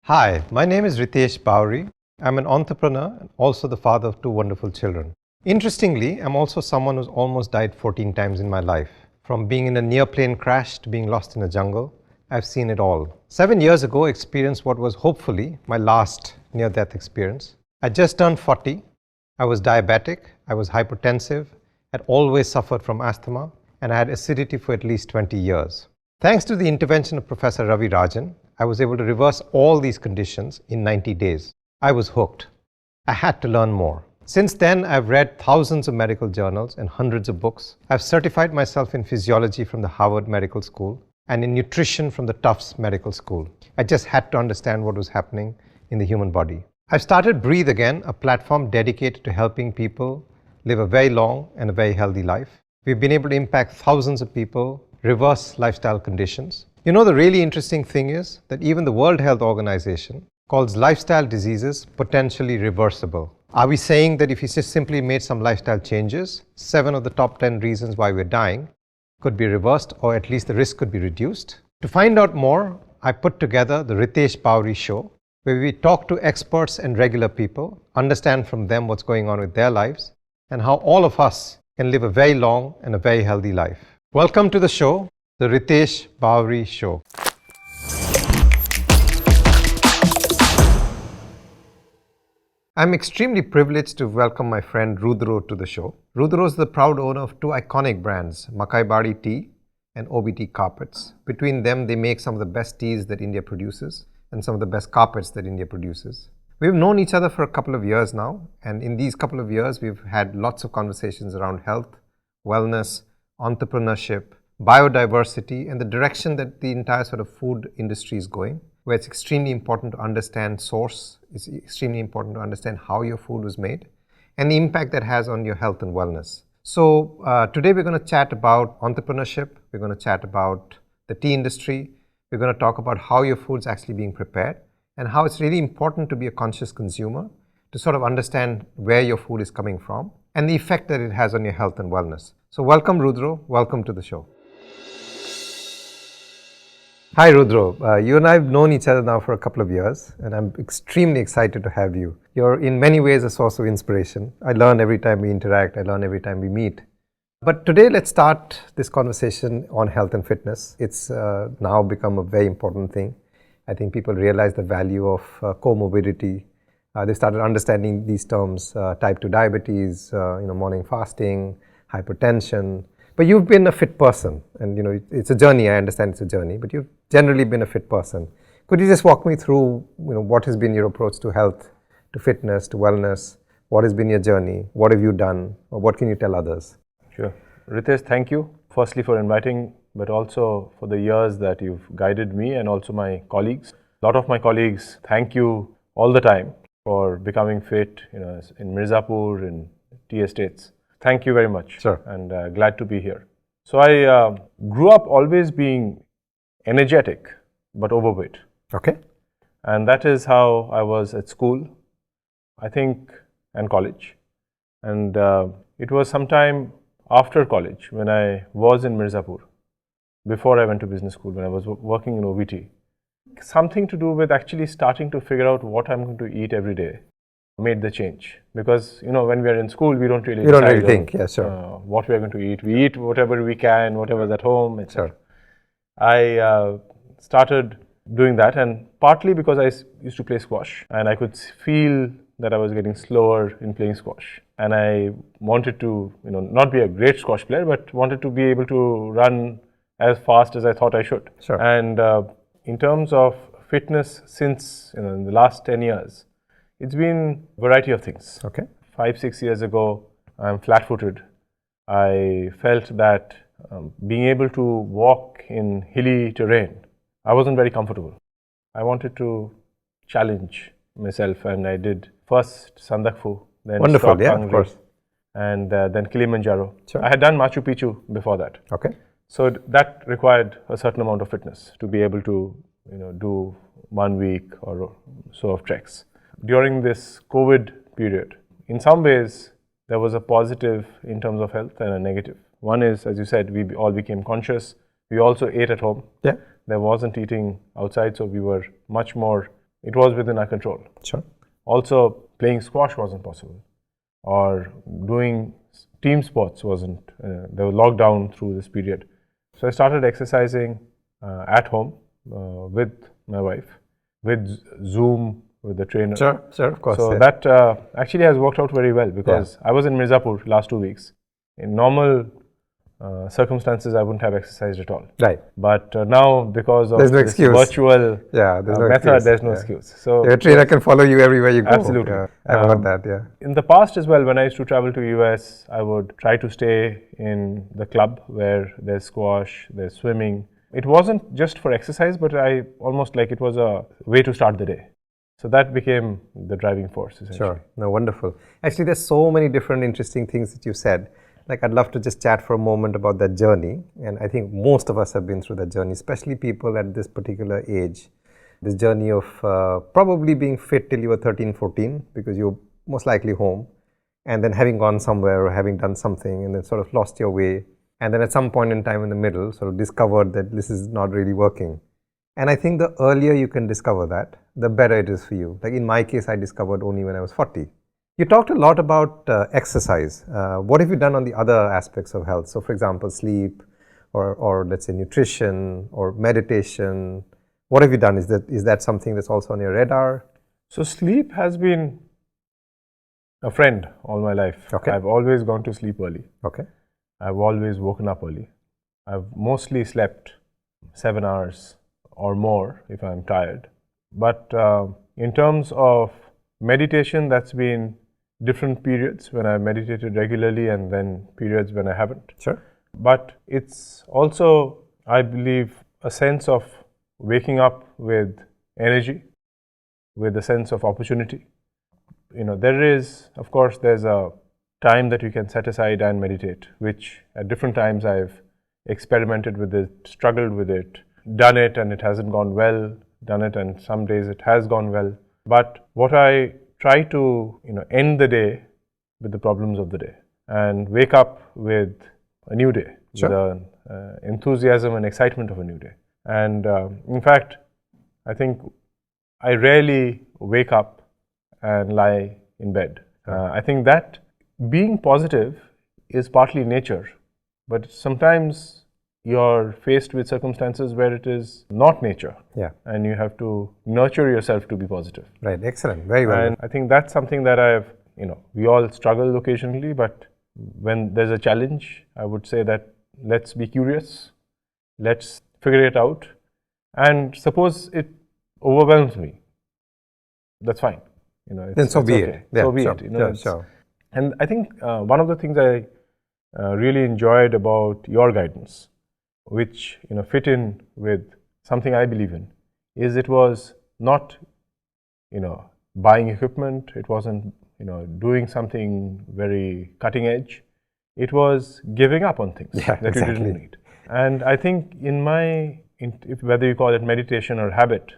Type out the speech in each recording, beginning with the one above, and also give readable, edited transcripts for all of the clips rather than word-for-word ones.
Hi, my name is Ritesh Bawri. I'm an entrepreneur and also the father of two wonderful children. Interestingly, I'm also someone who's almost died 14 times in my life. From being in a near plane crash to being lost in a jungle, I've seen it all. 7 years ago, I experienced what was hopefully my last near-death experience. I just turned 40. I was diabetic, I was hypertensive, had always suffered from asthma, and I had acidity for at least 20 years. Thanks to the intervention of Professor Ravi Rajan, I was able to reverse all these conditions in 90 days. I was hooked. I had to learn more. Since then, I've read thousands of medical journals and hundreds of books. I've certified myself in physiology from the Harvard Medical School and in nutrition from the Tufts Medical School. I just had to understand what was happening in the human body. I've started Breathe Again, a platform dedicated to helping people live a very long and a very healthy life. We've been able to impact thousands of people, reverse lifestyle conditions. You know, the really interesting thing is that even the World Health Organization calls lifestyle diseases potentially reversible. Are we saying that if you just simply made some lifestyle changes, 7 of the top 10 reasons why we're dying could be reversed, or at least the risk could be reduced? To find out more, I put together the Ritesh Bawri Show, where we talk to experts and regular people, understand from them what's going on with their lives, and how all of us can live a very long and a very healthy life. Welcome to the show, the Ritesh Bawri Show. I'm extremely privileged to welcome my friend Rudra to the show. Rudra is the proud owner of two iconic brands, Makai Bari Tea and OBT Carpets. Between them, they make some of the best teas that India produces and some of the best carpets that India produces. We've known each other for a couple of years now, and in these couple of years, we've had lots of conversations around health, wellness, entrepreneurship, biodiversity, and the direction that the entire sort of food industry is going, where it's extremely important to understand source, it's extremely important to understand how your food was made, and the impact that has on your health and wellness. So today we're going to chat about entrepreneurship, we're going to chat about the tea industry, we're going to talk about how your food's actually being prepared, and how it's really important to be a conscious consumer to sort of understand where your food is coming from and the effect that it has on your health and wellness. So welcome Rudra, welcome to the show. Hi Rudra, you and I have known each other now for a couple of years, and I'm extremely excited to have you. You're in many ways a source of inspiration. I learn every time we interact, I learn every time we meet. But today let's start this conversation on health and fitness. It's now become a very important thing. I think people realize the value of comorbidity. They started understanding these terms, type 2 diabetes, morning fasting, hypertension. But you've been a fit person, and it's a journey. I understand it's a journey, but you've generally been a fit person. Could you just walk me through, what has been your approach to health, to fitness, to wellness? What has been your journey? What have you done? Or what can you tell others? Sure. Ritesh, thank you. Firstly for inviting, but also for the years that you've guided me and also my colleagues. A lot of my colleagues thank you all the time for becoming fit, in Mirzapur, in tea estates. Thank you very much. Sure. And glad to be here. So I grew up always being energetic, but overweight. Okay. And that is how I was at school, I think, and college. And it was sometime after college when I was in Mirzapur, before I went to business school, when I was working in OBT. Something to do with actually starting to figure out what I'm going to eat every day made the change. Because, when we are in school, we don't really think, what we are going to eat. We eat whatever we can, whatever's at home, etc. Sure. I started doing that, and partly because I used to play squash, and I could feel that I was getting slower in playing squash. And I wanted to, not be a great squash player, but wanted to be able to run as fast as I thought I should. Sure. And in terms of fitness, since in the last 10 years, it's been a variety of things. Okay. 5-6 years ago, I'm flat-footed. I felt that being able to walk in hilly terrain, I wasn't very comfortable. I wanted to challenge myself, and I did first Sandakphu, then Wonderful, yeah, of course. And then Kilimanjaro. Sure. I had done Machu Picchu before that. Okay. So that required a certain amount of fitness to be able to, do 1 week or so of treks. During this COVID period, in some ways, there was a positive in terms of health and a negative. One is, as you said, we all became conscious. We also ate at home. Yeah. There wasn't eating outside, so we were much more it was within our control. Sure. Also, playing squash wasn't possible, or doing team sports wasn't. They were locked down through this period. So I started exercising at home with my wife, with Zoom, with the trainer. Sure, of course. So that actually has worked out very well, because I was in Mirzapur last 2 weeks. In normal circumstances, I wouldn't have exercised at all. Right. But now, because of There's no this excuse. Virtual there's no method, excuse. there's no excuse. So your trainer can follow you everywhere you go. Absolutely. I've heard that, In the past as well, when I used to travel to US, I would try to stay in the club where there's squash, there's swimming. It wasn't just for exercise, but I almost like it was a way to start the day. So that became the driving force, essentially. Sure. No, wonderful. Actually, there's so many different interesting things that you said. Like, I'd love to just chat for a moment about that journey. And I think most of us have been through that journey, especially people at this particular age. This journey of probably being fit till you were 13, 14, because you're most likely home. And then having gone somewhere or having done something and then sort of lost your way. And then at some point in time in the middle, sort of discovered that this is not really working. And I think the earlier you can discover that, the better it is for you. Like in my case, I discovered only when I was 40. You talked a lot about exercise. What have you done on the other aspects of health? So, for example, sleep, or let's say nutrition, or meditation. What have you done? Is that something that's also on your radar? So, sleep has been a friend all my life. Okay. I've always gone to sleep early. Okay. I've always woken up early. I've mostly slept 7 hours or more if I'm tired. But in terms of meditation, that's been different periods when I meditated regularly and then periods when I haven't. Sure. But it's also, I believe, a sense of waking up with energy, with a sense of opportunity. There is, of course, there's a time that you can set aside and meditate, which at different times I've experimented with it, struggled with it, done it and it hasn't gone well, done it and some days it has gone well. But what I try to end the day with the problems of the day and wake up with a new day, sure, with enthusiasm and excitement of a new day. And in fact, I think I rarely wake up and lie in bed. I think that being positive is partly nature, but sometimes you're faced with circumstances where it is not nature. Yeah. And you have to nurture yourself to be positive. Right. Excellent. Very well. And I think that's something that we all struggle occasionally, but when there's a challenge, I would say that let's be curious, let's figure it out, and suppose it overwhelms me, that's fine. Then so be okay. it. Yeah, so be sure, it. Sure. And I think one of the things I really enjoyed about your guidance, which fit in with something I believe in, is it was not buying equipment, it wasn't doing something very cutting edge, it was giving up on things that exactly. you didn't need. And I think whether you call it meditation or habit,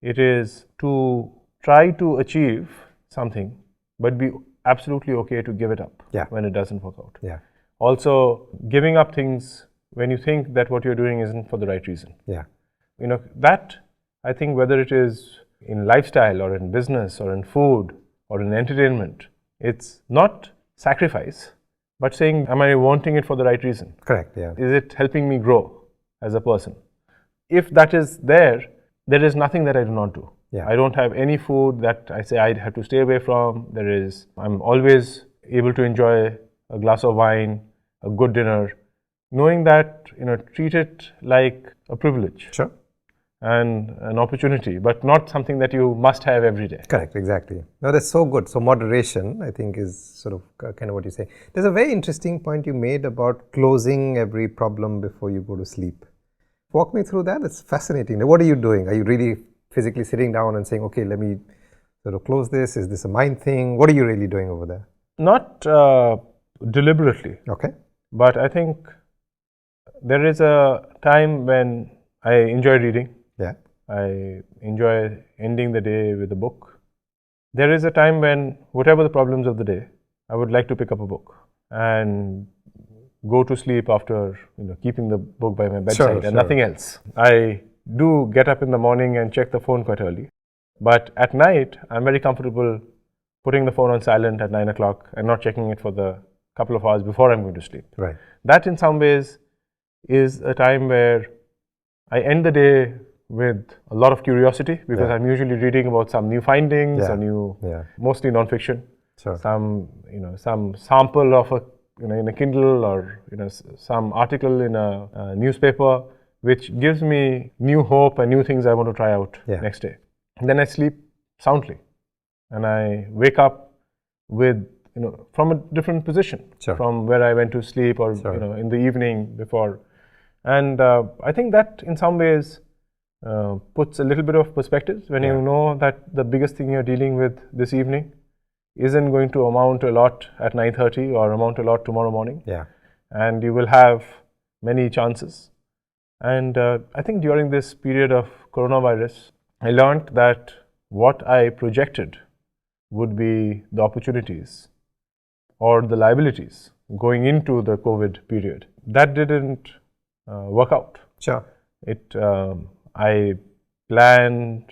it is to try to achieve something but be absolutely okay to give it up when it doesn't work out. Yeah. Also, giving up things when you think that what you're doing isn't for the right reason. Yeah. That, I think, whether it is in lifestyle or in business or in food or in entertainment, it's not sacrifice, but saying, am I wanting it for the right reason? Correct, yeah. Is it helping me grow as a person? If that is there is nothing that I do not do. Yeah. I don't have any food that I say I have to stay away from. I'm always able to enjoy a glass of wine, a good dinner, knowing that, treat it like a privilege. Sure. And an opportunity, but not something that you must have every day. Correct, exactly. No, that's so good. So moderation, I think, is sort of kind of what you say. There's a very interesting point you made about closing every problem before you go to sleep. Walk me through that. It's fascinating. What are you doing? Are you really physically sitting down and saying, okay, let me sort of close this? Is this a mind thing? What are you really doing over there? Not deliberately. Okay. But I think there is a time when I enjoy reading. Yeah. I enjoy ending the day with a book. There is a time when, whatever the problems of the day, I would like to pick up a book and go to sleep after keeping the book by my bedside and nothing else. I do get up in the morning and check the phone quite early. But at night, I'm very comfortable putting the phone on silent at 9 o'clock and not checking it for the couple of hours before I'm going to sleep. Right. That in some ways is a time where I end the day with a lot of curiosity, because I'm usually reading about some new findings or mostly non-fiction. Sure. Some sample of in a Kindle, or some article in a newspaper, which gives me new hope and new things I want to try out next day. And then I sleep soundly, and I wake up with from a different position from where I went to sleep, or in the evening before. And I think that in some ways puts a little bit of perspective when you know that the biggest thing you're dealing with this evening isn't going to amount to a lot at 9:30 or amount to a lot tomorrow morning. And you will have many chances. And I think during this period of coronavirus, I learned that what I projected would be the opportunities or the liabilities going into the COVID period, that didn't work out. Sure. I planned,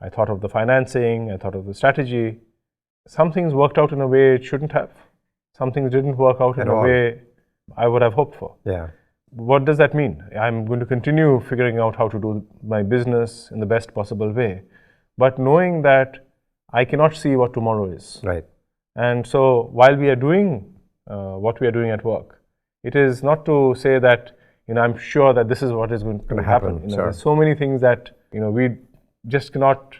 I thought of the financing, I thought of the strategy. Some things worked out in a way it shouldn't have. Some things didn't work out in a way I would have hoped for. What does that mean? I'm going to continue figuring out how to do my business in the best possible way, but knowing that I cannot see what tomorrow is. Right. And so while we are doing what we are doing at work, it is not to say that I'm sure that this is what is going to happen. There's so many things that we just cannot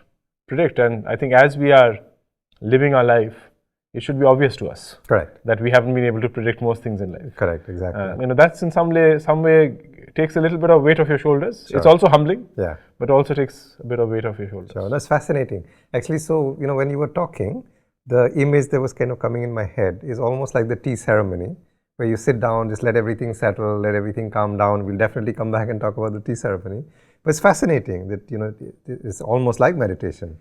predict. And I think as we are living our life, it should be obvious to us. Correct. That we haven't been able to predict most things in life. Correct. Exactly. That's in some way takes a little bit of weight off your shoulders. It's also humbling. But also takes a bit of weight off your shoulders. Sure. That's fascinating. Actually, so when you were talking, the image that was kind of coming in my head is almost like the tea ceremony, where you sit down, just let everything settle, let everything calm down. We'll definitely come back and talk about the tea ceremony. But it's fascinating that, it's almost like meditation.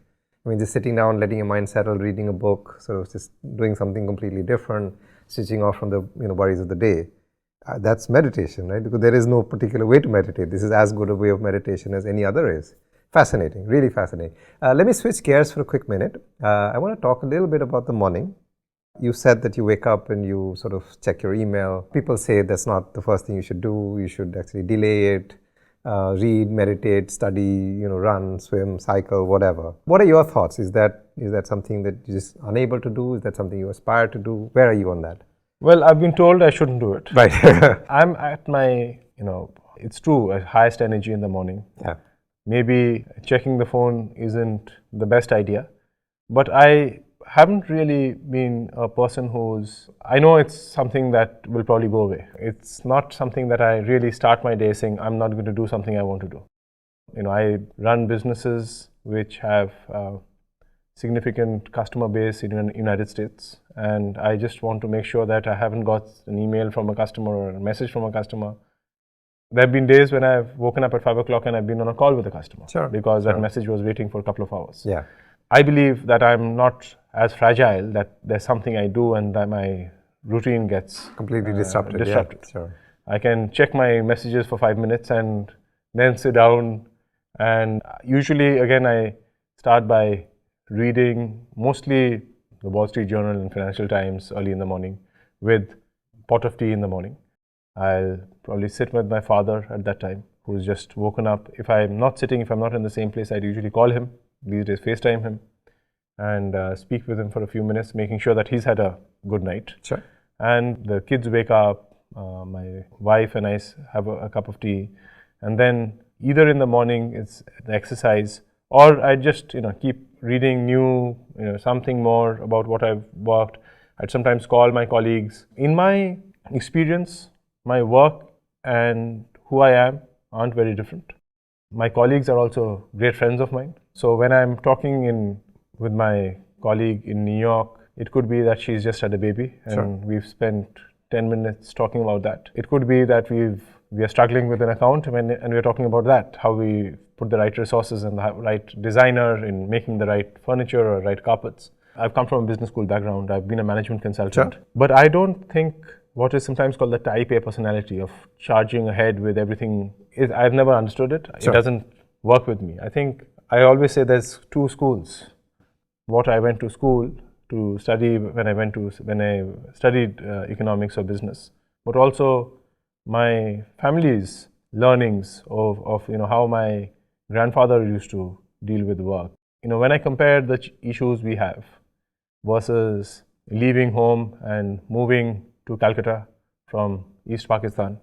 I mean, just sitting down, letting your mind settle, reading a book, sort of just doing something completely different, switching off from the worries of the day. That's meditation, right? Because there is no particular way to meditate. This is as good a way of meditation as any other is. Fascinating, really fascinating. Let me switch gears for a quick minute. I want to talk a little bit about the morning. You said that you wake up and you sort of check your email. People say that's not the first thing you should do. You should actually delay it, read, meditate, study, run, swim, cycle, whatever. What are your thoughts? Is that something that you're just unable to do? Is that something you aspire to do? Where are you on that? Well, I've been told I shouldn't do it. Right. I'm at my, it's true, highest energy in the morning. Maybe checking the phone isn't the best idea, but I haven't really been a person I know it's something that will probably go away. It's not something that I really start my day saying, I'm not going to do something I want to do. I run businesses which have significant customer base in the United States, and I just want to make sure that I haven't got an email from a customer or a message from a customer. There have been days when I've woken up at 5 o'clock and I've been on a call with a customer because that message was waiting for a couple of hours. I believe that I'm not as fragile, that there's something I do and that my routine gets completely disrupted. I can check my messages for 5 minutes and then sit down, and usually again I start by reading mostly the Wall Street Journal and Financial Times early in the morning with a pot of tea in the morning. I'll probably sit with my father at that time, who's just woken up. If I'm not in the same place, I'd usually call him. These days, FaceTime him and speak with him for a few minutes, making sure that he's had a good night. And the kids wake up, my wife and I have a cup of tea, and then either in the morning it's the exercise, or I just keep reading new, something more about what I've worked. I'd sometimes call my colleagues. In my experience, my work and who I am aren't very different. My colleagues are also great friends of mine. So when I'm talking with my colleague in New York, it could be that she's just had a baby and we've spent 10 minutes talking about that. It could be that we are struggling with an account and we're talking about that, how we put the right resources and the right designer in making the right furniture or right carpets. I've come from a business school background. I've been a management consultant. But I don't think what is sometimes called the type A personality of charging ahead with everything, I've never understood it. It doesn't work with me. I think I always say there's two schools. What I went to school to study when I studied economics or business, but also my family's learnings of how my grandfather used to deal with work. When I compare the issues we have versus leaving home and moving to Calcutta from East Pakistan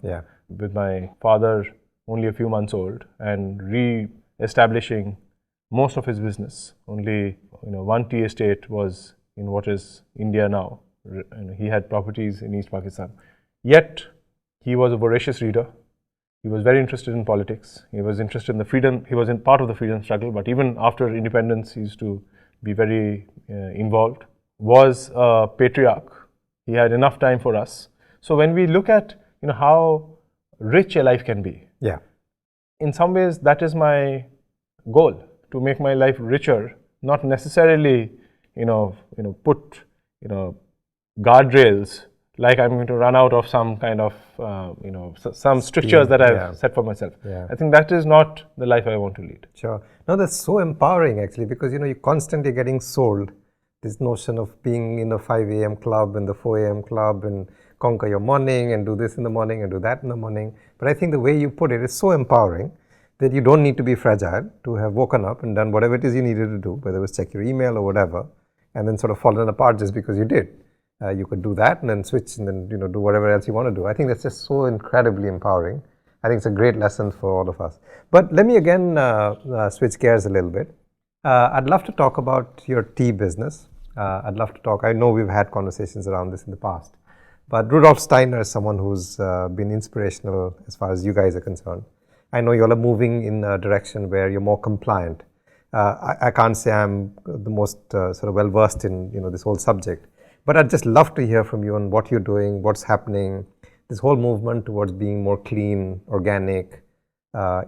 with my father only a few months old and re-establishing most of his business. Only one tea estate was in what is India now. He had properties in East Pakistan. Yet he was a voracious reader. He was very interested in politics. He was interested in the freedom. He was in part of the freedom struggle. But even after independence, he used to be very involved. Was a patriarch. He had enough time for us. So when we look at how rich a life can be, in some ways that is my goal, to make my life richer, not necessarily put guardrails like I'm going to run out of some kind of some strictures that I've set for myself. I think that is not the life I want to lead. Sure. No, that's so empowering actually, because you're constantly getting sold this notion of being in a 5 a.m. club and the 4 a.m. club and conquer your morning and do this in the morning and do that in the morning. But I think the way you put it is so empowering that you don't need to be fragile to have woken up and done whatever it is you needed to do, whether it was check your email or whatever, and then sort of fallen apart just because you did. You could do that and then switch and then do whatever else you want to do. I think that's just so incredibly empowering. I think it's a great lesson for all of us. But let me again switch gears a little bit. I'd love to talk about your tea business. I'd love to talk, I know we've had conversations around this in the past, but Rudolf Steiner is someone who's been inspirational as far as you guys are concerned. I know you all are moving in a direction where you're more compliant. I can't say I'm the most sort of well versed in this whole subject, but I'd just love to hear from you on what you're doing, what's happening, this whole movement towards being more clean, organic,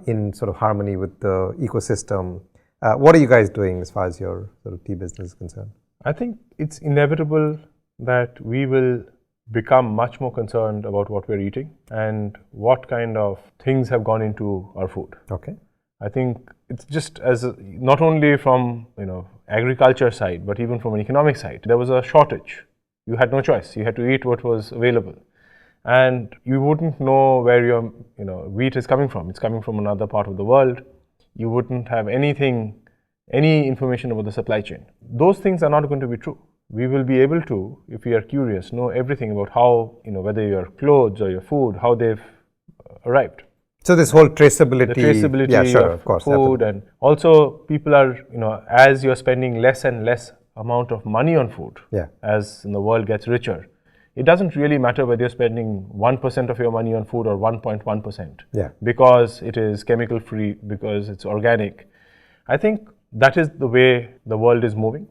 in sort of harmony with the ecosystem. What are you guys doing as far as your sort of tea business is concerned? I think it's inevitable that we will become much more concerned about what we're eating and what kind of things have gone into our food. Okay. I think it's just not only from agriculture side, but even from an economic side. There was a shortage. You had no choice. You had to eat what was available, and you wouldn't know where your wheat is coming from. It's coming from another part of the world. You wouldn't have any information about the supply chain. Those things are not going to be true. We will be able to, if we are curious, know everything about how, whether your clothes or your food, how they've arrived. So this whole traceability, the traceability of course, food, absolutely. And also people are, as you're spending less and less amount of money on food, as the world gets richer, it doesn't really matter whether you're spending 1% of your money on food or 1.1%, because it is chemical free, because it's organic. I think that is the way the world is moving.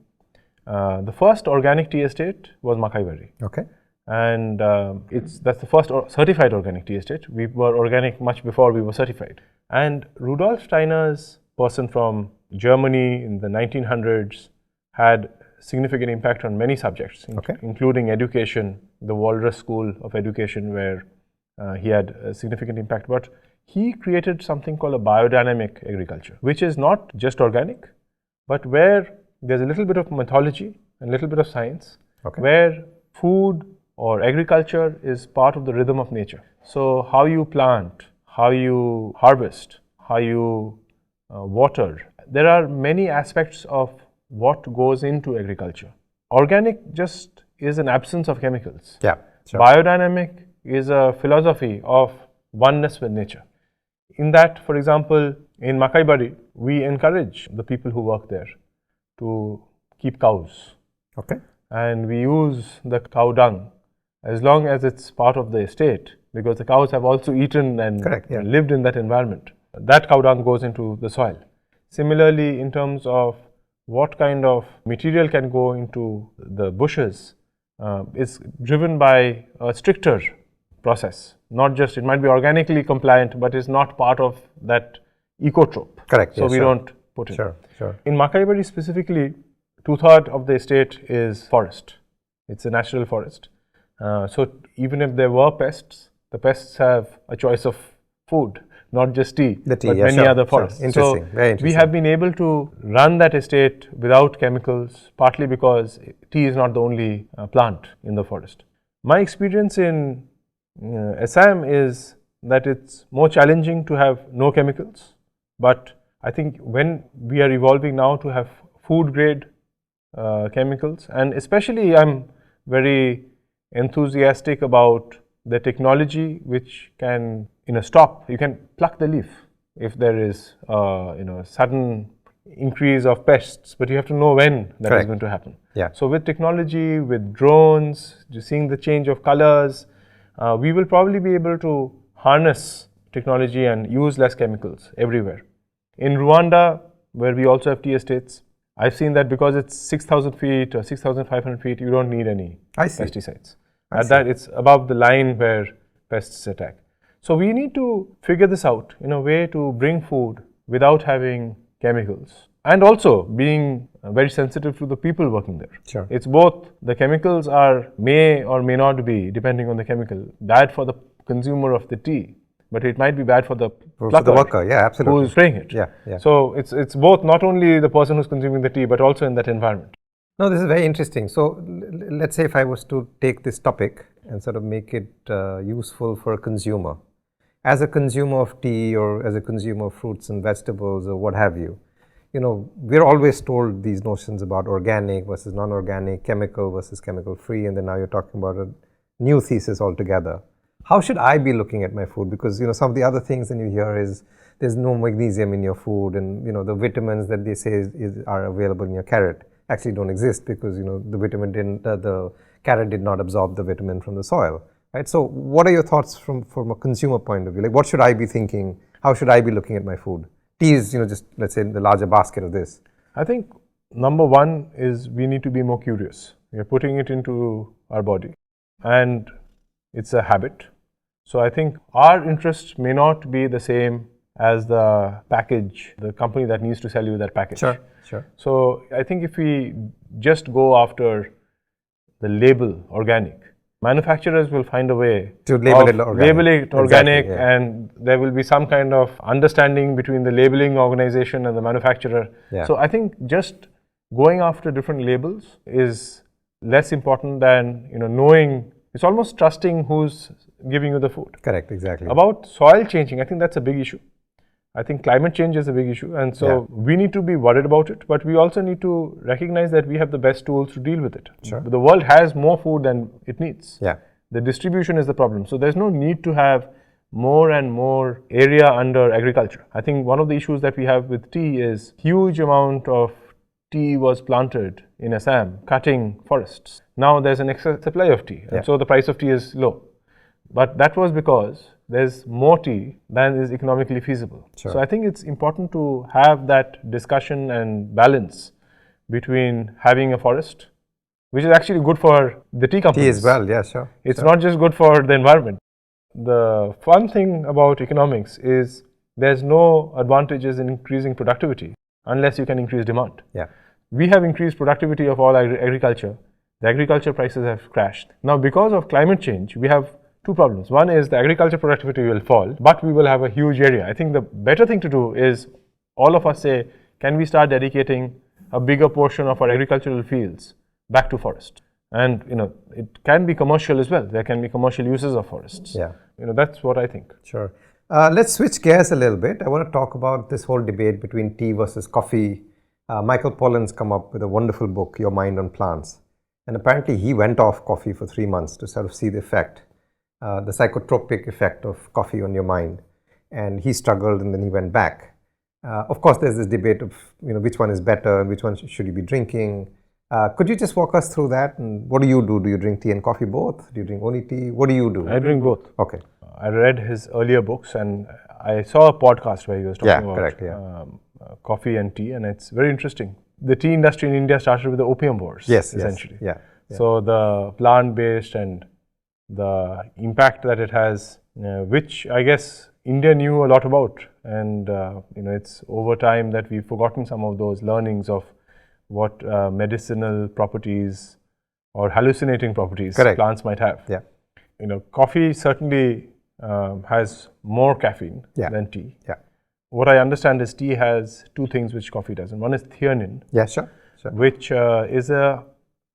The first organic tea estate was Makai. Okay. And that's the first certified organic tea estate. We were organic much before we were certified. And Rudolf Steiner's person from Germany in the 1900s had significant impact on many subjects, including education, the Walrus School of Education, where he had a significant impact. But he created something called a biodynamic agriculture, which is not just organic, but where there's a little bit of mythology and a little bit of science, where food or agriculture is part of the rhythm of nature. So how you plant, how you harvest, how you water, there are many aspects of what goes into agriculture. Organic just is an absence of chemicals. Biodynamic is a philosophy of oneness with nature. In that, for example, in Makai, we encourage the people who work there to keep cows. And we use the cow dung as long as it's part of the estate, because the cows have also eaten and lived in that environment. That cow dung goes into the soil. Similarly, in terms of what kind of material can go into the bushes, is driven by a stricter process. Not just, it might be organically compliant, but is not part of that ecotrope. So we don't put it. In Makai specifically, 2/3 of the estate is forest. It's a natural forest. So even if there were pests, the pests have a choice of food, not just tea, The tea, but yeah, many sure, other sure. forests. Interesting, So very interesting. we have been able to run that estate without chemicals, partly because tea is not the only plant in the forest. My experience in Assam is that it's more challenging to have no chemicals, but I think when we are evolving now to have food grade chemicals, and especially I'm very enthusiastic about the technology which can, you can pluck the leaf if there is sudden increase of pests, but you have to know when that is going to happen. Yeah. So with technology, with drones, just seeing the change of colors, we will probably be able to harness technology and use less chemicals everywhere. In Rwanda, where we also have tea estates, I've seen that because it's 6,000 feet or 6,500 feet, you don't need any pesticides. At that, it's above the line where pests attack. So we need to figure this out in a way to bring food without having chemicals, and also being very sensitive to the people working there. Sure. It's both, the chemicals may or may not be, depending on the chemical, bad for the consumer of the tea, but it might be bad for the worker, yeah, absolutely, who's spraying it. Yeah. So it's both, not only the person who's consuming the tea, but also in that environment. No, this is very interesting. So let's say if I was to take this topic and sort of make it useful for a consumer, as a consumer of tea or as a consumer of fruits and vegetables or what have you, we're always told these notions about organic versus non-organic, chemical versus chemical free, and then now you're talking about a new thesis altogether. How should I be looking at my food? Because some of the other things that you hear is there's no magnesium in your food, and the vitamins that they say are available in your carrot actually don't exist because the carrot did not absorb the vitamin from the soil, right? So what are your thoughts from a consumer point of view? Like, what should I be thinking? How should I be looking at my food? Tea is just, let's say, the larger basket of this. I think number one is we need to be more curious. We are putting it into our body, and it's a habit. So I think our interest may not be the same as the package, the company that needs to sell you that package. Sure. So I think if we just go after the label organic, manufacturers will find a way to label it organic. Exactly, yeah. And there will be some kind of understanding between the labeling organization and the manufacturer. Yeah. So I think just going after different labels is less important than knowing. It's almost trusting who's giving you the food. Correct, exactly. About soil changing, I think that's a big issue. I think climate change is a big issue, and so we need to be worried about it, but we also need to recognize that we have the best tools to deal with it. Sure. The world has more food than it needs. Yeah. The distribution is the problem. So there's no need to have more and more area under agriculture. I think one of the issues that we have with tea is huge amount of tea was planted in Assam, cutting forests. Now there's an excess supply of tea, and so the price of tea is low. But that was because there's more tea than is economically feasible. Sure. So I think it's important to have that discussion and balance between having a forest, which is actually good for the tea companies. Tea as well, yeah, sure. It's not just good for the environment. The fun thing about economics is there's no advantages in increasing productivity unless you can increase demand. Yeah. We have increased productivity of all agriculture. The agriculture prices have crashed. Now, because of climate change, we have two problems. One is the agriculture productivity will fall, but we will have a huge area. I think the better thing to do is all of us say, can we start dedicating a bigger portion of our agricultural fields back to forest? And it can be commercial as well. There can be commercial uses of forests. Yeah. That's what I think. Sure. Let's switch gears a little bit. I want to talk about this whole debate between tea versus coffee. Michael Pollan's come up with a wonderful book, Your Mind on Plants. And apparently he went off coffee for 3 months to sort of see the effect, the psychotropic effect of coffee on your mind. And he struggled and then he went back. Of course, there's this debate of which one is better and which one should you be drinking. Could you just walk us through that? And what do you do? Do you drink tea and coffee both? Do you drink only tea? What do you do? I drink both. Okay. I read his earlier books and I saw a podcast where he was talking about coffee and tea, and it's very interesting. The tea industry in India started with the opium wars, essentially. Yeah. So the plant-based and the impact that it has, which I guess India knew a lot about, and it's over time that we've forgotten some of those learnings of what medicinal properties or hallucinating properties plants might have. Yeah. Coffee certainly has more caffeine than tea. Yeah. What I understand is tea has two things which coffee doesn't. One is theanine, Yeah, sure. which is a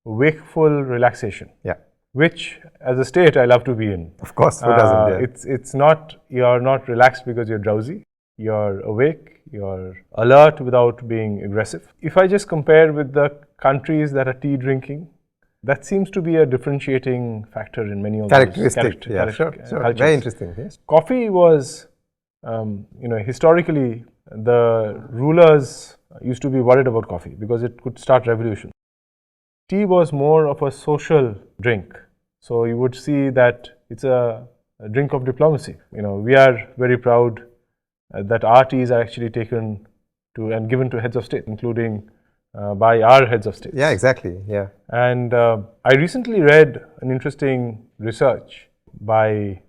wakeful relaxation. Yeah. Which, as a state, I love to be in. Of course, who doesn't? Yeah. It's not, you're not relaxed because you're drowsy. You're awake, you're alert without being aggressive. If I just compare with the countries that are tea drinking, that seems to be a differentiating factor in many of those characteristic. Sure. cultures. Very interesting. Yes. Coffee was, historically, the rulers used to be worried about coffee because it could start revolution. Tea was more of a social drink. So you would see that it's a drink of diplomacy. We are very proud that our teas are actually taken to and given to heads of state, including by our heads of state. Yeah, exactly. Yeah. And I recently read an interesting research by a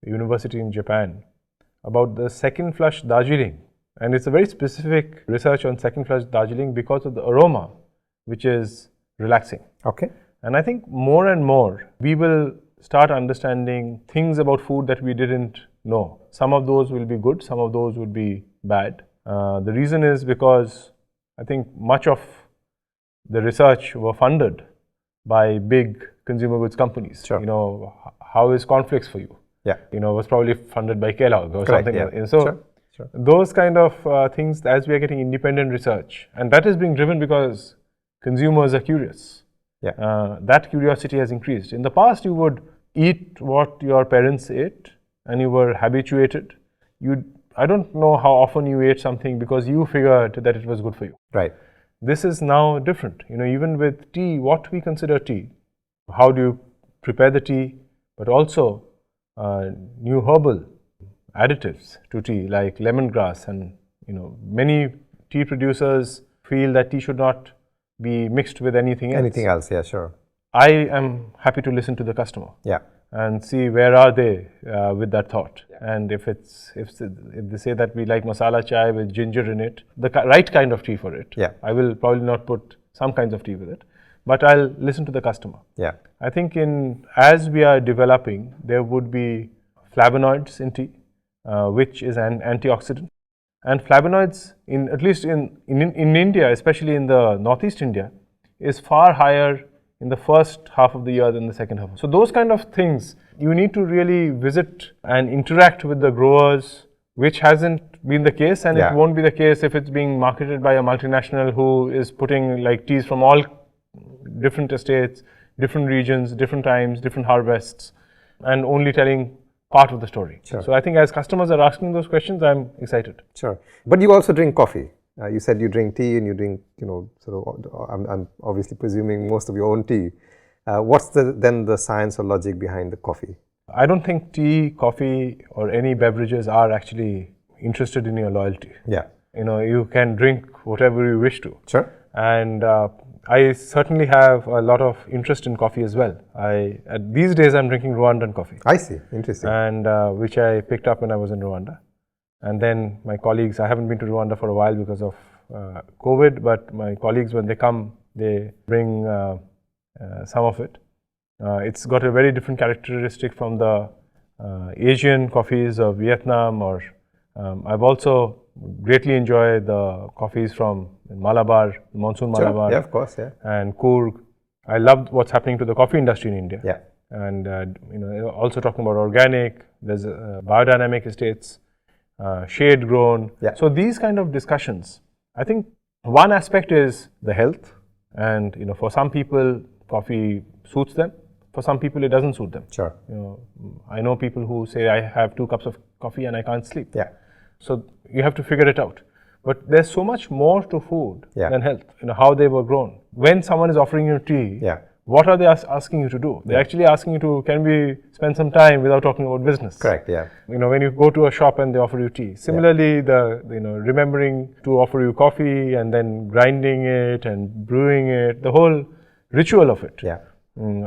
university in Japan about the second flush Darjeeling. And it's a very specific research on second flush Darjeeling because of the aroma, which is relaxing. Okay. And I think more and more we will start understanding things about food that we didn't know. Some of those will be good, some of those would be bad. The reason is because I think much of the research were funded by big consumer goods companies. Sure. How is cornflakes for you? Yeah. Was probably funded by Kellogg or Correct, something. Yeah. So sure. Those kind of things, as we are getting independent research, and that is being driven because consumers are curious. Yeah. That curiosity has increased. In the past, you would eat what your parents ate and you were habituated. I don't know how often you ate something because you figured that it was good for you. Right. This is now different. Even with tea, what we consider tea, how do you prepare the tea, but also new herbal additives to tea like lemongrass, and many tea producers feel that tea should not be mixed with anything else. Anything else, yeah, sure. I am happy to listen to the customer. Yeah. And see where are they with that thought. Yeah. And if they say that we like masala chai with ginger in it, the right kind of tea for it. Yeah. I will probably not put some kinds of tea with it, but I'll listen to the customer. Yeah. I think as we are developing, there would be flavonoids in tea, which is an antioxidant. And flavonoids, at least in India, especially in the Northeast India, is far higher in the first half of the year than the second half. So those kind of things, you need to really visit and interact with the growers, which hasn't been the case, and it won't be the case if it's being marketed by a multinational who is putting like teas from all different estates, different regions, different times, different harvests, and only telling part of the story. Sure. So I think as customers are asking those questions, I'm excited. Sure. But you also drink coffee. You said you drink tea and you drink, I'm obviously presuming most of your own tea. What's then the science or logic behind the coffee? I don't think tea, coffee, or any beverages are actually interested in your loyalty. Yeah. You can drink whatever you wish to. Sure. And I certainly have a lot of interest in coffee as well. These days I'm drinking Rwandan coffee. I see. Interesting. And which I picked up when I was in Rwanda. And then my colleagues, I haven't been to Rwanda for a while because of COVID, but my colleagues, when they come, they bring some of it. It's got a very different characteristic from the Asian coffees of Vietnam, or I've also greatly enjoyed the coffees from Malabar, Monsoon Malabar. Sure. Yeah, of course, yeah. And Coorg. I love what's happening to the coffee industry in India. Yeah. And also talking about organic, there's biodynamic estates, shade grown. Yeah. So these kind of discussions, I think one aspect is the health, and for some people coffee suits them, for some people it doesn't suit them. Sure. I know people who say I have 2 cups of coffee and I can't sleep. Yeah. So you have to figure it out. But there's so much more to food than health. How they were grown. When someone is offering you tea, what are they asking you to do? They're actually asking you to, can we spend some time without talking about business? Correct, yeah. When you go to a shop and they offer you tea. Similarly, remembering to offer you coffee and then grinding it and brewing it, the whole ritual of it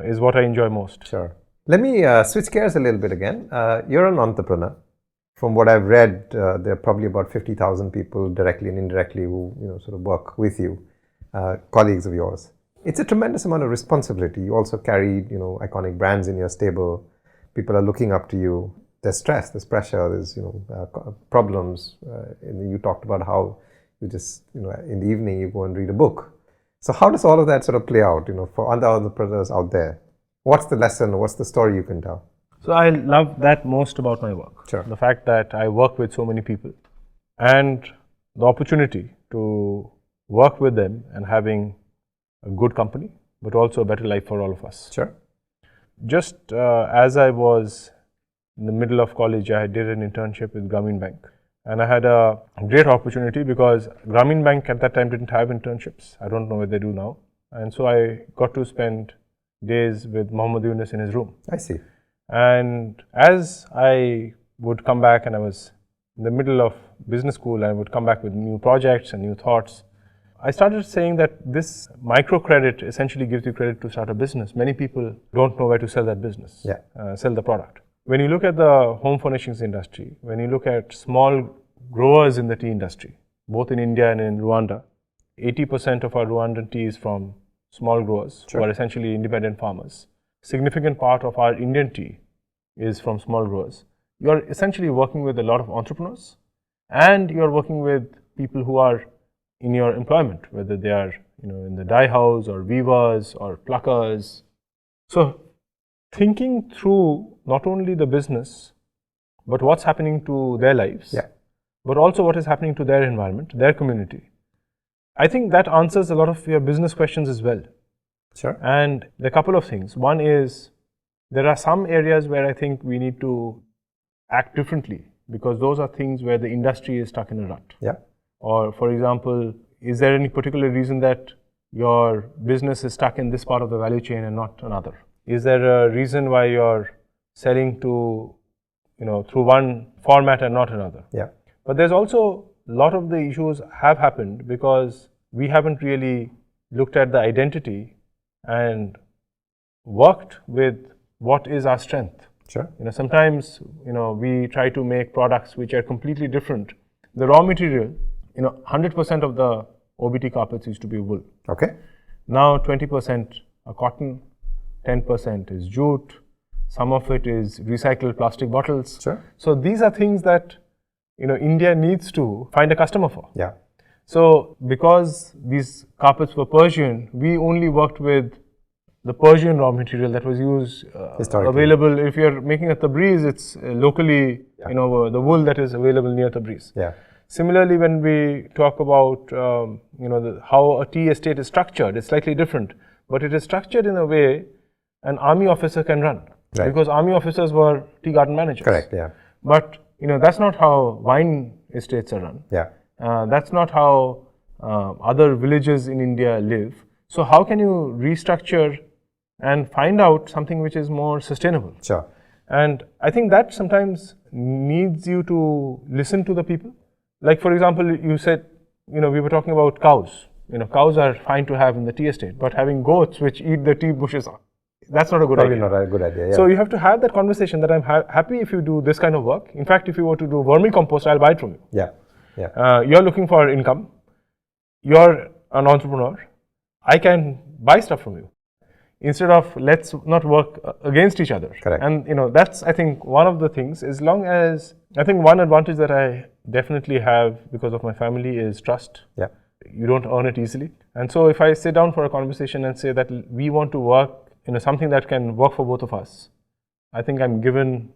is what I enjoy most. Sure. Let me switch gears a little bit again. You're an entrepreneur. From what I've read, there are probably about 50,000 people directly and indirectly who sort of work with you, colleagues of yours. It's a tremendous amount of responsibility. You also carry iconic brands in your stable. People are looking up to you. there's stress, there's pressure, there's problems. And you talked about how you just in the evening you go and read a book. So how does all of that sort of play out? For other entrepreneurs out there, what's the lesson? What's the story you can tell? So I love that most about my work. Sure. The fact that I work with so many people and the opportunity to work with them and having a good company, but also a better life for all of us. Sure. Just as I was in the middle of college, I did an internship with Grameen Bank. And I had a great opportunity because Grameen Bank at that time didn't have internships. I don't know what they do now. And so I got to spend days with Mohammad Yunus in his room. I see. And as I would come back, and I was in the middle of business school, I would come back with new projects and new thoughts. I started saying that this microcredit essentially gives you credit to start a business. Many people don't know where to sell that business, sell the product. When you look at the home furnishings industry, when you look at small growers in the tea industry, both in India and in Rwanda, 80% of our Rwandan tea is from small growers who are essentially independent farmers. Significant part of our Indian tea is from small growers. You are essentially working with a lot of entrepreneurs, and you are working with people who are in your employment, whether they are in the dye house or weavers or pluckers. So thinking through not only the business, but what's happening to their lives, but also what is happening to their environment, their community. I think that answers a lot of your business questions as well. Sure. And there are a couple of things. One is there are some areas where I think we need to act differently because those are things where the industry is stuck in a rut. Yeah. Or, for example, is there any particular reason that your business is stuck in this part of the value chain and not another? Is there a reason why you're selling to, through one format and not another? Yeah. But there's also a lot of the issues have happened because we haven't really looked at the identity and worked with what is our strength. Sure. Sometimes, we try to make products which are completely different. The raw material, 100% of the OBT carpets used to be wool. Okay. Now 20% are cotton, 10% is jute, some of it is recycled plastic bottles. Sure. So these are things that, India needs to find a customer for. Yeah. So because these carpets were Persian, we only worked with the Persian raw material that was used available. If you're making a Tabriz, it's locally, the wool that is available near Tabriz. Yeah. Similarly, when we talk about how a tea estate is structured, it's slightly different, but it is structured in a way an army officer can run, because army officers were tea garden managers. Correct. Yeah. But that's not how wine estates are run. Yeah. That's not how other villages in India live. So how can you restructure and find out something which is more sustainable? Sure. And I think that sometimes needs you to listen to the people. Like, for example, you said, we were talking about cows. Cows are fine to have in the tea estate, but having goats which eat the tea bushes, that's not a good idea. Probably not a good idea. Yeah. So you have to have that conversation that I'm happy if you do this kind of work. In fact, if you were to do vermicompost, I'll buy it from you. Yeah. Yeah. You're looking for income. You're an entrepreneur. I can buy stuff from you. Instead of let's not work against each other. Correct. And that's, I think, one of the things. As long as, I think one advantage that I definitely have because of my family is trust. Yeah. You don't earn it easily. And so if I sit down for a conversation and say that we want to work, something that can work for both of us, I think I'm given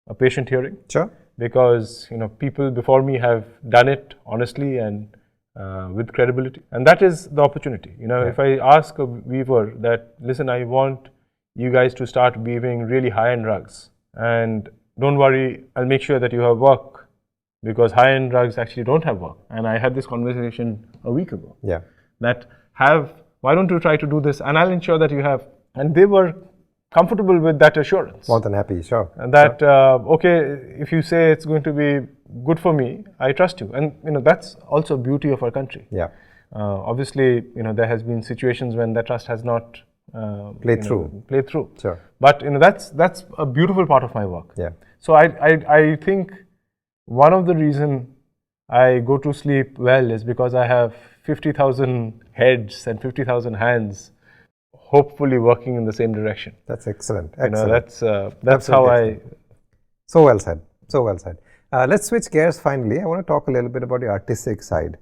a patient hearing. Sure. Because, people before me have done it honestly and with credibility. And that is the opportunity. If I ask a weaver that, listen, I want you guys to start weaving really high-end rugs. And don't worry, I'll make sure that you have work, because high-end rugs actually don't have work. And I had this conversation a week ago. Yeah. Why don't you try to do this? And I'll ensure that you have. And they were comfortable with that assurance. More than happy, sure. And that, okay, if you say it's going to be good for me, I trust you. And, that's also beauty of our country. Yeah. Obviously, there has been situations when that trust has not played through. Sure. But, that's a beautiful part of my work. Yeah. So I think one of the reasons I go to sleep well is because I have 50,000 heads and 50,000 hands hopefully working in the same direction. That's excellent. Excellent. That's how I So well said. So well said. Let's switch gears finally. I want to talk a little bit about the artistic side.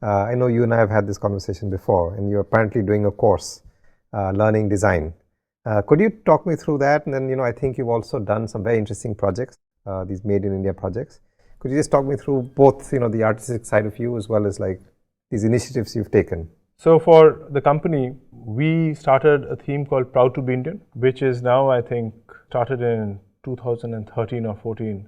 I know you and I have had this conversation before, and you're apparently doing a course, learning design. Could you talk me through that? And then, I think you've also done some very interesting projects, these Made in India projects. Could you just talk me through both, the artistic side of you as well as like these initiatives you've taken? So for the company, we started a theme called Proud to be Indian, which is now, I think, started in 2013 or 14.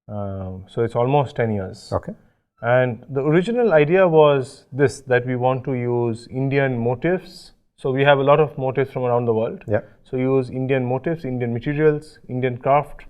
So it's almost 10 years. Okay. And the original idea was this, that we want to use Indian motifs. So we have a lot of motifs from around the world. Yeah. So use Indian motifs, Indian materials, Indian craft.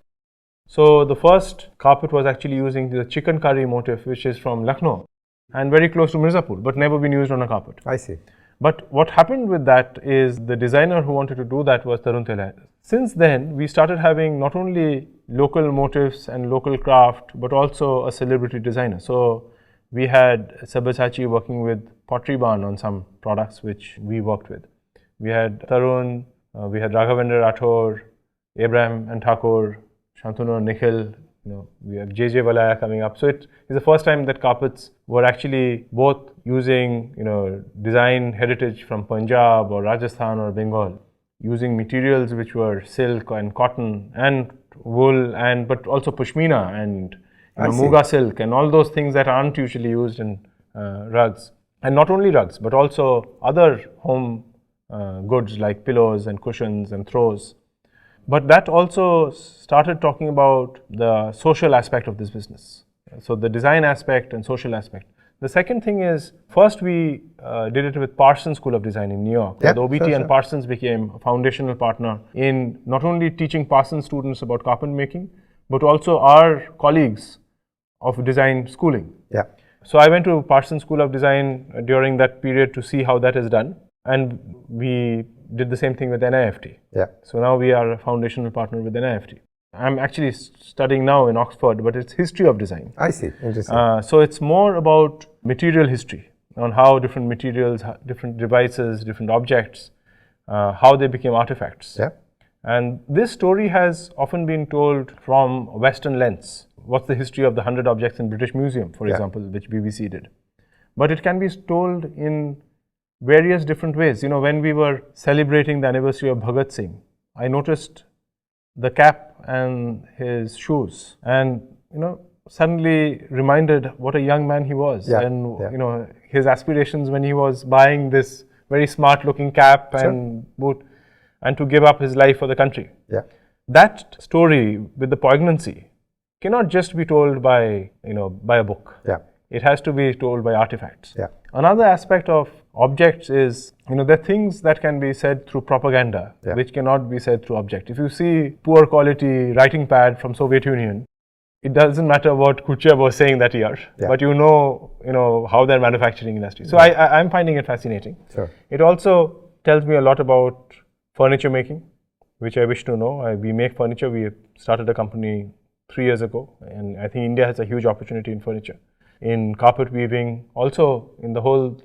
So the first carpet was actually using the chicken curry motif, which is from Lucknow and very close to Mirzapur, but never been used on a carpet. I see. But what happened with that is the designer who wanted to do that was Tarun Tela. Since then, we started having not only local motifs and local craft, but also a celebrity designer. So we had Sabyasachi working with Pottery Barn on some products which we worked with. We had Tarun, we had Raghavendra Rathore, Abraham and Thakur, Shantanu and Nikhil, we have JJ Valaya coming up. So it is the first time that carpets were actually both using, design heritage from Punjab or Rajasthan or Bengal, using materials which were silk and cotton and wool, but also pashmina and muga silk and all those things that aren't usually used in rugs. And not only rugs, but also other home goods like pillows and cushions and throws. But that also started talking about the social aspect of this business. So the design aspect and social aspect. The second thing is, first we did it with Parsons School of Design in New York. Yeah, the OBT and Parsons became a foundational partner in not only teaching Parsons students about carpet making, but also our colleagues of design schooling. Yeah. So I went to Parsons School of Design during that period to see how that is done. And we did the same thing with NIFT. Yeah. So now we are a foundational partner with NIFT. I'm actually studying now in Oxford, but it's history of design. I see. Interesting. So it's more about material history, on how different materials, different devices, different objects, how they became artifacts. Yeah. And this story has often been told from a Western lens. What's the history of the 100 objects in British Museum, for example, which BBC did. But it can be told in various different ways. When we were celebrating the anniversary of Bhagat Singh, I noticed the cap and his shoes and, suddenly reminded what a young man he was and, his aspirations when he was buying this very smart looking cap and boot and to give up his life for the country. Yeah. That story with the poignancy cannot just be told by, by a book. Yeah. It has to be told by artifacts. Yeah. Another aspect of objects is, there are things that can be said through propaganda, which cannot be said through object. If you see poor quality writing pad from Soviet Union, it doesn't matter what Khrushchev was saying that year, but how their manufacturing industry. So I'm finding it fascinating. Sure. It also tells me a lot about furniture making, which I wish to know. We make furniture. We started a company 3 years ago, and I think India has a huge opportunity in furniture. In carpet weaving, also in the whole,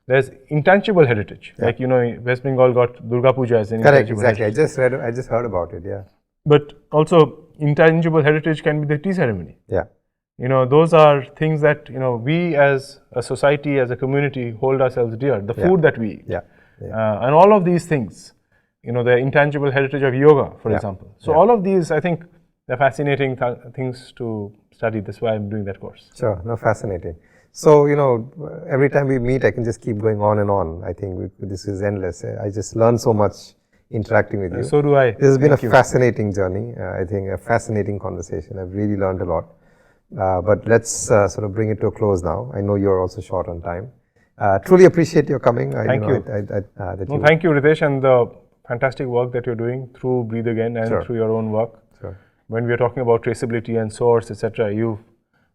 there's intangible heritage. Like, West Bengal got Durga Puja as an intangible heritage. I just heard about it, But also, intangible heritage can be the tea ceremony. Yeah. Those are things that, we as a society, as a community, hold ourselves dear. The food that we eat. And all of these things, the intangible heritage of yoga, for example. So all of these, I think, they're fascinating things to study. That's why I'm doing that course. Sure, fascinating. So, every time we meet, I can just keep going on and on. I think this is endless. I just learn so much interacting with you. So do I. This has been a fascinating journey. I think a fascinating conversation. I've really learned a lot. But let's sort of bring it to a close now. I know you're also short on time. Truly appreciate your coming. Thank you. Thank you, Ritesh, and the fantastic work that you're doing through Breathe Again and through your own work. Sure. When we are talking about traceability and source, etc., you've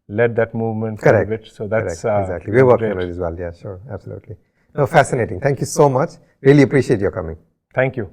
led that movement Correct. for a bit. So that's exactly. We're working on it as well. Yeah, sure. Absolutely. Fascinating. Thank you so much. Really appreciate your coming. Thank you.